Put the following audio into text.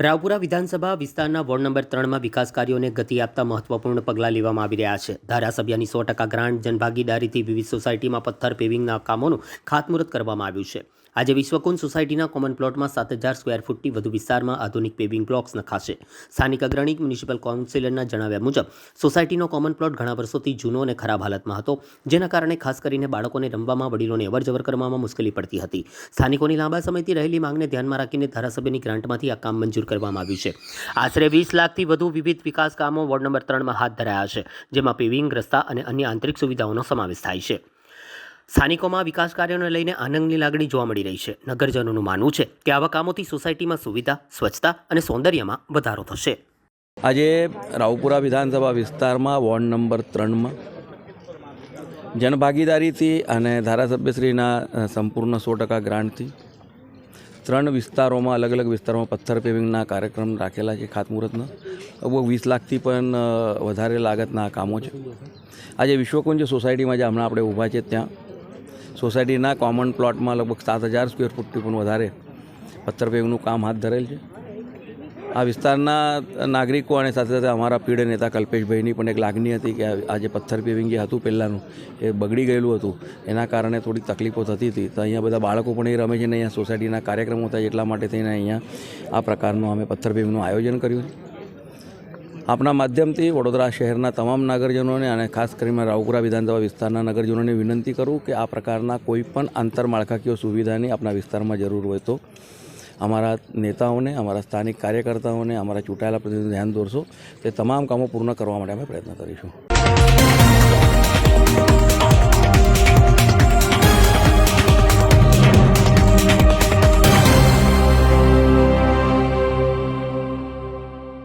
રાવપુરા વિધાનસભા વિસ્તારના ward number 3માં વિકાસ કાર્યોને ગતિ આપતા મહત્વપૂર્ણ પગલાં લેવામાં આવી રહ્યા છે. ધારાસભ્યની 100% ગ્રાન્ટ જનભાગીદારીથી વિવિધ સોસાયટીમાં પથ્થર પેવિંગના કામોનું ખાતમુહૂર્ત કરવામાં આવ્યું છે. આજે વિશ્વકુંજ સોસાયટીના કોમન પ્લોટમાં 7000 સ્ક્વેર ફૂટથી વધુ વિસ્તારમાં આધુનિક પેવિંગ બ્લોક્સ નખાશે. સ્થાનિક અગ્રણી મ્યુનિસિપલ કાઉન્સિલરના જણાવ્યા મુજબ સોસાયટીનો કોમન પ્લોટ ઘણા વર્ષોથી જૂનો અને ખરાબ હાલતમાં હતો, જેના કારણે ખાસ કરીને બાળકોને રમવામાં, વડીલોને અવરજવર કરવામાં મુશ્કેલી પડતી હતી. સ્થાનિકોની લાંબા સમયથી રહેલી માંગને ધ્યાનમાં રાખીને ધારાસભ્યની ગ્રાન્ટમાંથી આ કામ મંજૂર કરવામાં આવ્યું છે. આશરે 20 લાખથી વધુ વિવિધ વિકાસ કામો વોર્ડ નંબર 3માં હાથ ધરાયા છે, જેમાં પેવિંગ, રસ્તા અને અન્ય આંતરિક સુવિધાઓનો સમાવેશ થાય છે. સ્થાનિકોમાં વિકાસ કાર્યોને લઈને આનંદની લાગણી જોવા મળી રહી છે. નગરજનોનું માનવું છે કે આવા કામોથી સોસાયટીમાં સુવિધા, સ્વચ્છતા અને સૌંદર્યમાં વધારો થશે. આજે રાવપુરા વિધાનસભા વિસ્તારમાં વોર્ડ નંબર 3માં જનભાગીદારીથી અને ધારાસભ્યશ્રીના સંપૂર્ણ 100% ગ્રાન્ટથી 3 વિસ્તારોમાં, અલગ અલગ વિસ્તારોમાં પથ્થર પેવિંગના કાર્યક્રમ રાખેલા છે. ખાતમુહૂર્તના લગભગ 20 લાખથી પણ વધારે લાગતના કામો છે. આજે વિશ્વકુંજ સોસાયટીમાં જે હમણાં આપણે ઊભા છે, ત્યાં સોસાયટીના કોમન પ્લોટમાં લગભગ 7000 સ્ક્વેર ફૂટથી પણ વધારે પથ્થર પેવિંગનું કામ હાથ ધરેલ છે. આ વિસ્તારના નાગરિકો અને સાથે સાથે અમારા પીઢ નેતા કલ્પેશભાઈની પણ એક લાગણી હતી કે આજે પથ્થર પેવિંગ જે હતું પહેલાંનું એ બગડી ગયેલું હતું, એના કારણે થોડી તકલીફો થતી હતી. તો અહીંયા બધા બાળકો પણ એ રમે છે ને અહીંયા સોસાયટીના કાર્યક્રમો થાય, એટલા માટે થઈને અહીંયા આ પ્રકારનું અમે પથ્થર પેવિંગનું આયોજન કર્યું છે. આપણા માધ્યમથી વડોદરા શહેરના તમામ નગરજનોને અને ખાસ કરીને રાવપુરા વિધાનસભા વિસ્તારના નગરજનોને વિનંતી કરું કે આ પ્રકારના કોઈ પણ આંતરમાળખાકીય સુવિધાની આપણા વિસ્તારમાં જરૂર હોય તો અમારા નેતાઓને, અમારા સ્થાનિક કાર્યકર્તાઓને, અમારા ચૂંટાયેલા પ્રતિનિધિઓને ધ્યાન દોરશો. તે તમામ કામો પૂર્ણ કરવા માટે અમે પ્રયત્ન કરીશું.